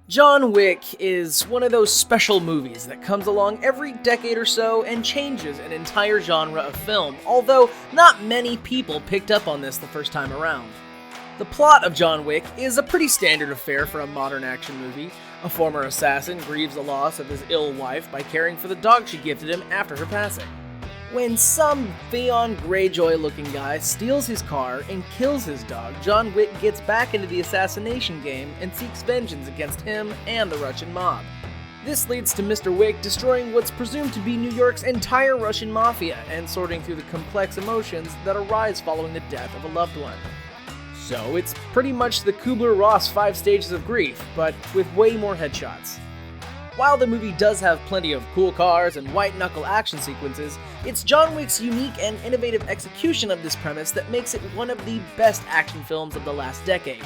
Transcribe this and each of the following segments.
John Wick is one of those special movies that comes along every decade or so and changes an entire genre of film, although not many people picked up on this the first time around. The plot of John Wick is a pretty standard affair for a modern action movie. A former assassin grieves the loss of his ill wife by caring for the dog she gifted him after her passing. When some Theon Greyjoy-looking guy steals his car and kills his dog, John Wick gets back into the assassination game and seeks vengeance against him and the Russian mob. This leads to Mr. Wick destroying what's presumed to be New York's entire Russian mafia and sorting through the complex emotions that arise following the death of a loved one. So it's pretty much the Kubler-Ross 5 stages of grief, but with way more headshots. While the movie does have plenty of cool cars and white-knuckle action sequences, it's John Wick's unique and innovative execution of this premise that makes it one of the best action films of the last decade.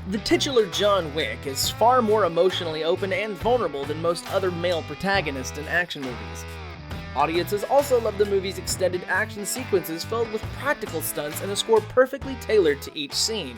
The titular John Wick is far more emotionally open and vulnerable than most other male protagonists in action movies. Audiences also love the movie's extended action sequences filled with practical stunts and a score perfectly tailored to each scene.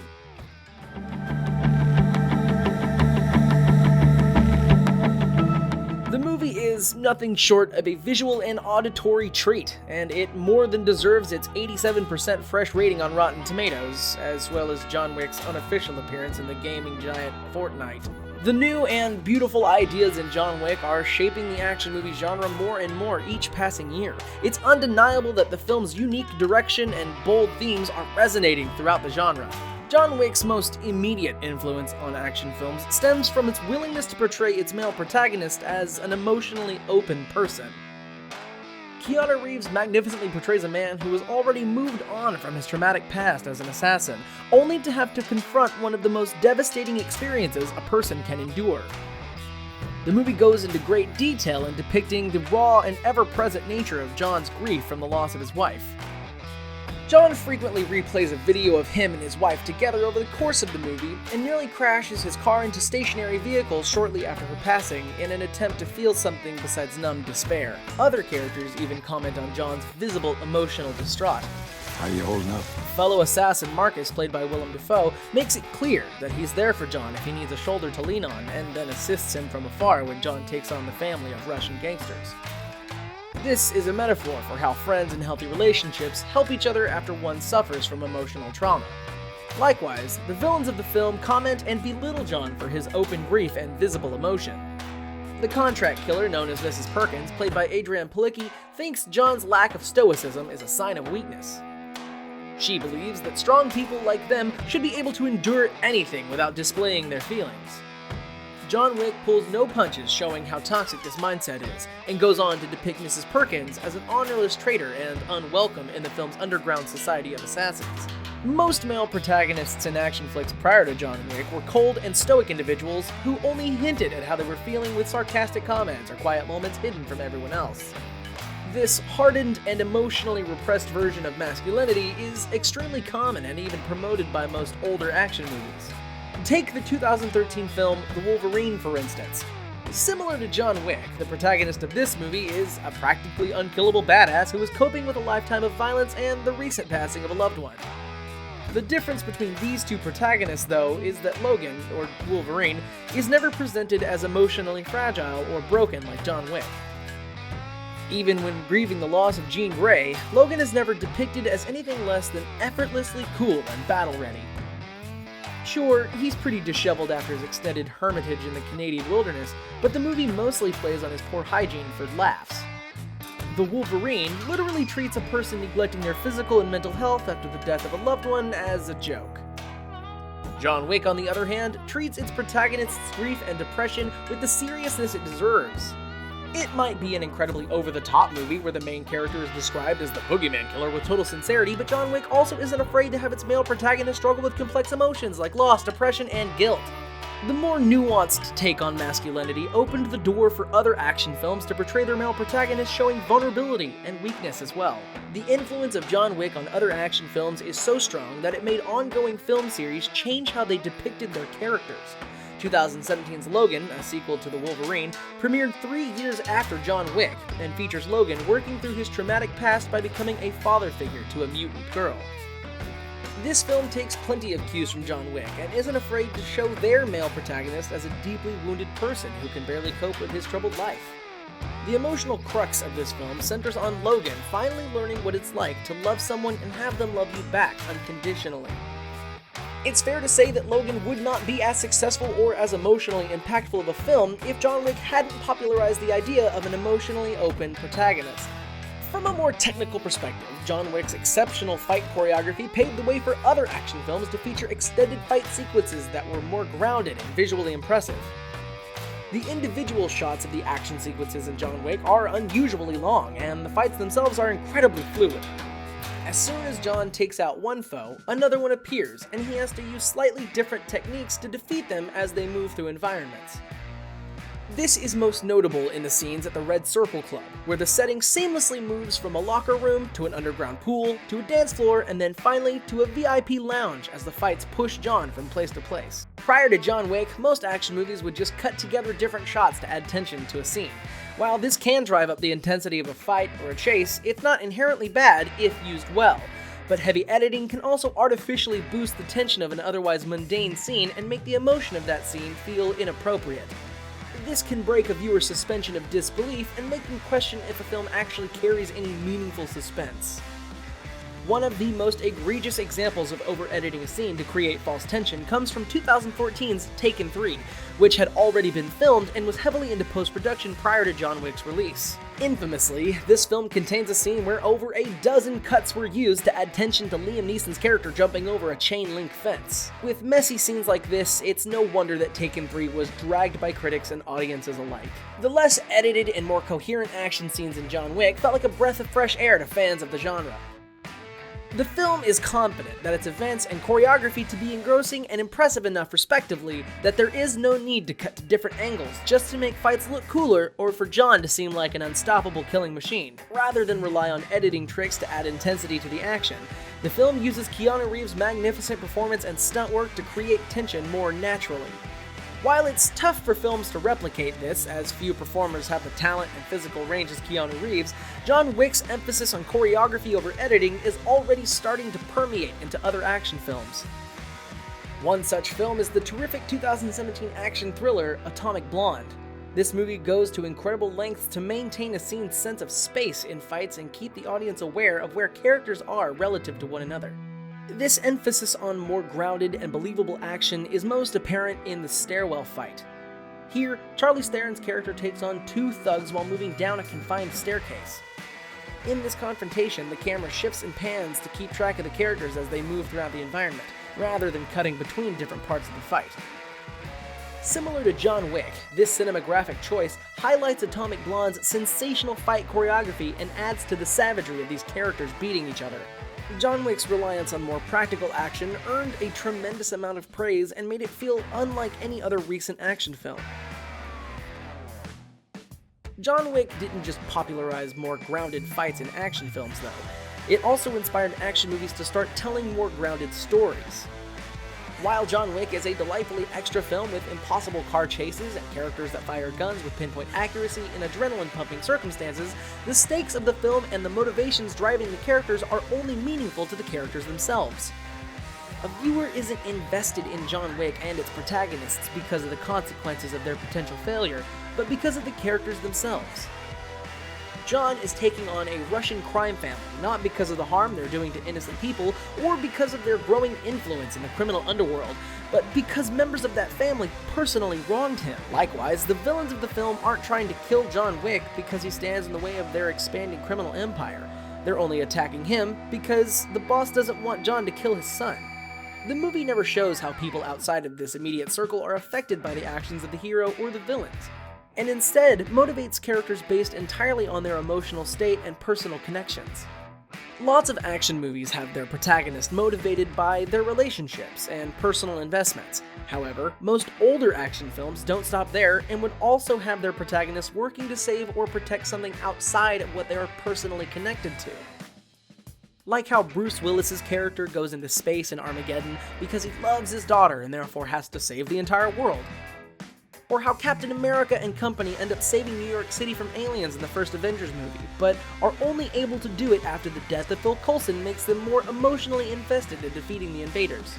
The movie is nothing short of a visual and auditory treat, and it more than deserves its 87% fresh rating on Rotten Tomatoes, as well as John Wick's unofficial appearance in the gaming giant Fortnite. The new and beautiful ideas in John Wick are shaping the action movie genre more and more each passing year. It's undeniable that the film's unique direction and bold themes are resonating throughout the genre. John Wick's most immediate influence on action films stems from its willingness to portray its male protagonist as an emotionally open person. Keanu Reeves magnificently portrays a man who has already moved on from his traumatic past as an assassin, only to have to confront one of the most devastating experiences a person can endure. The movie goes into great detail in depicting the raw and ever-present nature of John's grief from the loss of his wife. John frequently replays a video of him and his wife together over the course of the movie and nearly crashes his car into stationary vehicles shortly after her passing in an attempt to feel something besides numb despair. Other characters even comment on John's visible emotional distraught. How you holding up? Fellow assassin Marcus, played by Willem Dafoe, makes it clear that he's there for John if he needs a shoulder to lean on, and then assists him from afar when John takes on the family of Russian gangsters. This is a metaphor for how friends and healthy relationships help each other after one suffers from emotional trauma. Likewise, the villains of the film comment and belittle John for his open grief and visible emotion. The contract killer, known as Mrs. Perkins, played by Adrienne Palicki, thinks John's lack of stoicism is a sign of weakness. She believes that strong people like them should be able to endure anything without displaying their feelings. John Wick pulls no punches, showing how toxic this mindset is, and goes on to depict Mrs. Perkins as an honorless traitor and unwelcome in the film's underground society of assassins. Most male protagonists in action flicks prior to John Wick were cold and stoic individuals who only hinted at how they were feeling with sarcastic comments or quiet moments hidden from everyone else. This hardened and emotionally repressed version of masculinity is extremely common and even promoted by most older action movies. Take the 2013 film The Wolverine, for instance. Similar to John Wick, the protagonist of this movie is a practically unkillable badass who is coping with a lifetime of violence and the recent passing of a loved one. The difference between these two protagonists, though, is that Logan, or Wolverine, is never presented as emotionally fragile or broken like John Wick. Even when grieving the loss of Jean Grey, Logan is never depicted as anything less than effortlessly cool and battle-ready. Sure, he's pretty disheveled after his extended hermitage in the Canadian wilderness, but the movie mostly plays on his poor hygiene for laughs. The Wolverine literally treats a person neglecting their physical and mental health after the death of a loved one as a joke. John Wick, on the other hand, treats its protagonist's grief and depression with the seriousness it deserves. It might be an incredibly over-the-top movie where the main character is described as the boogeyman killer with total sincerity, but John Wick also isn't afraid to have its male protagonist struggle with complex emotions like loss, depression, and guilt. The more nuanced take on masculinity opened the door for other action films to portray their male protagonists showing vulnerability and weakness as well. The influence of John Wick on other action films is so strong that it made ongoing film series change how they depicted their characters. 2017's Logan, a sequel to The Wolverine, premiered 3 years after John Wick, and features Logan working through his traumatic past by becoming a father figure to a mutant girl. This film takes plenty of cues from John Wick and isn't afraid to show their male protagonist as a deeply wounded person who can barely cope with his troubled life. The emotional crux of this film centers on Logan finally learning what it's like to love someone and have them love you back unconditionally. It's fair to say that Logan would not be as successful or as emotionally impactful of a film if John Wick hadn't popularized the idea of an emotionally open protagonist. From a more technical perspective, John Wick's exceptional fight choreography paved the way for other action films to feature extended fight sequences that were more grounded and visually impressive. The individual shots of the action sequences in John Wick are unusually long, and the fights themselves are incredibly fluid. As soon as John takes out one foe, another one appears, and he has to use slightly different techniques to defeat them as they move through environments. This is most notable in the scenes at the Red Circle Club, where the setting seamlessly moves from a locker room to an underground pool, to a dance floor, and then finally to a VIP lounge as the fights push John from place to place. Prior to John Wick, most action movies would just cut together different shots to add tension to a scene. While this can drive up the intensity of a fight or a chase, it's not inherently bad if used well. But heavy editing can also artificially boost the tension of an otherwise mundane scene and make the emotion of that scene feel inappropriate. This can break a viewer's suspension of disbelief and make them question if a film actually carries any meaningful suspense. One of the most egregious examples of over-editing a scene to create false tension comes from 2014's Taken 3, which had already been filmed and was heavily into post-production prior to John Wick's release. Infamously, this film contains a scene where over a dozen cuts were used to add tension to Liam Neeson's character jumping over a chain-link fence. With messy scenes like this, it's no wonder that Taken 3 was dragged by critics and audiences alike. The less edited and more coherent action scenes in John Wick felt like a breath of fresh air to fans of the genre. The film is confident that its events and choreography to be engrossing and impressive enough respectively that there is no need to cut to different angles just to make fights look cooler or for John to seem like an unstoppable killing machine. Rather than rely on editing tricks to add intensity to the action, the film uses Keanu Reeves' magnificent performance and stunt work to create tension more naturally. While it's tough for films to replicate this, as few performers have the talent and physical range as Keanu Reeves, John Wick's emphasis on choreography over editing is already starting to permeate into other action films. One such film is the terrific 2017 action thriller Atomic Blonde. This movie goes to incredible lengths to maintain a scene's sense of space in fights and keep the audience aware of where characters are relative to one another. This emphasis on more grounded and believable action is most apparent in the stairwell fight. Here, Charlize Theron's character takes on two thugs while moving down a confined staircase. In this confrontation, the camera shifts and pans to keep track of the characters as they move throughout the environment, rather than cutting between different parts of the fight. Similar to John Wick, this cinematographic choice highlights Atomic Blonde's sensational fight choreography and adds to the savagery of these characters beating each other. John Wick's reliance on more practical action earned a tremendous amount of praise and made it feel unlike any other recent action film. John Wick didn't just popularize more grounded fights in action films, though. It also inspired action movies to start telling more grounded stories. While John Wick is a delightfully extra film with impossible car chases and characters that fire guns with pinpoint accuracy in adrenaline-pumping circumstances, the stakes of the film and the motivations driving the characters are only meaningful to the characters themselves. A viewer isn't invested in John Wick and its protagonists because of the consequences of their potential failure, but because of the characters themselves. John is taking on a Russian crime family, not because of the harm they're doing to innocent people, or because of their growing influence in the criminal underworld, but because members of that family personally wronged him. Likewise, the villains of the film aren't trying to kill John Wick because he stands in the way of their expanding criminal empire. They're only attacking him because the boss doesn't want John to kill his son. The movie never shows how people outside of this immediate circle are affected by the actions of the hero or the villains, and instead motivates characters based entirely on their emotional state and personal connections. Lots of action movies have their protagonist motivated by their relationships and personal investments. However, most older action films don't stop there and would also have their protagonists working to save or protect something outside of what they are personally connected to. Like how Bruce Willis's character goes into space in Armageddon because he loves his daughter and therefore has to save the entire world. or how Captain America and company end up saving New York City from aliens in the first Avengers movie, but are only able to do it after the death of Phil Coulson makes them more emotionally invested in defeating the invaders.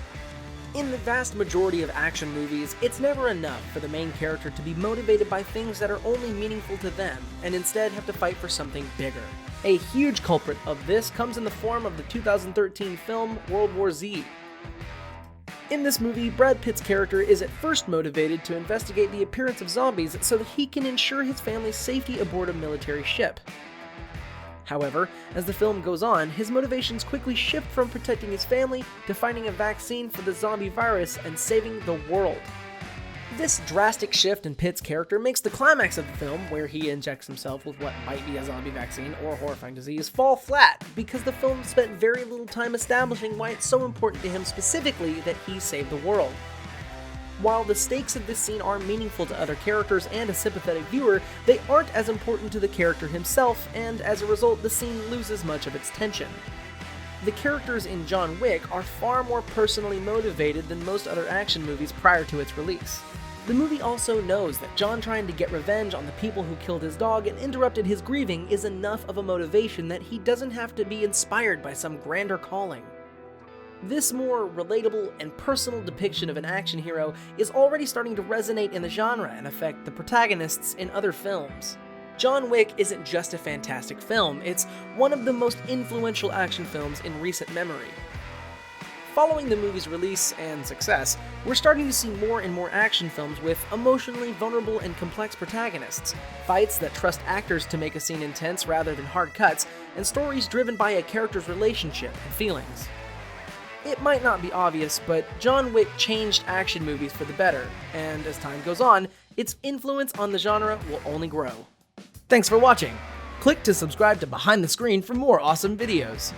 In the vast majority of action movies, it's never enough for the main character to be motivated by things that are only meaningful to them, and instead have to fight for something bigger. A huge culprit of this comes in the form of the 2013 film World War Z. In this movie, Brad Pitt's character is at first motivated to investigate the appearance of zombies so that he can ensure his family's safety aboard a military ship. However, as the film goes on, his motivations quickly shift from protecting his family to finding a vaccine for the zombie virus and saving the world. This drastic shift in Pitt's character makes the climax of the film, where he injects himself with what might be a zombie vaccine or a horrifying disease, fall flat, because the film spent very little time establishing why it's so important to him specifically that he save the world. While the stakes of this scene are meaningful to other characters and a sympathetic viewer, they aren't as important to the character himself, and as a result, the scene loses much of its tension. The characters in John Wick are far more personally motivated than most other action movies prior to its release. The movie also knows that John trying to get revenge on the people who killed his dog and interrupted his grieving is enough of a motivation that he doesn't have to be inspired by some grander calling. This more relatable and personal depiction of an action hero is already starting to resonate in the genre and affect the protagonists in other films. John Wick isn't just a fantastic film, it's one of the most influential action films in recent memory. Following the movie's release and success, we're starting to see more and more action films with emotionally vulnerable and complex protagonists, fights that trust actors to make a scene intense rather than hard cuts, and stories driven by a character's relationship and feelings. It might not be obvious, but John Wick changed action movies for the better, and as time goes on, its influence on the genre will only grow. Thanks for watching! Click to subscribe to Behind the Screen for more awesome videos.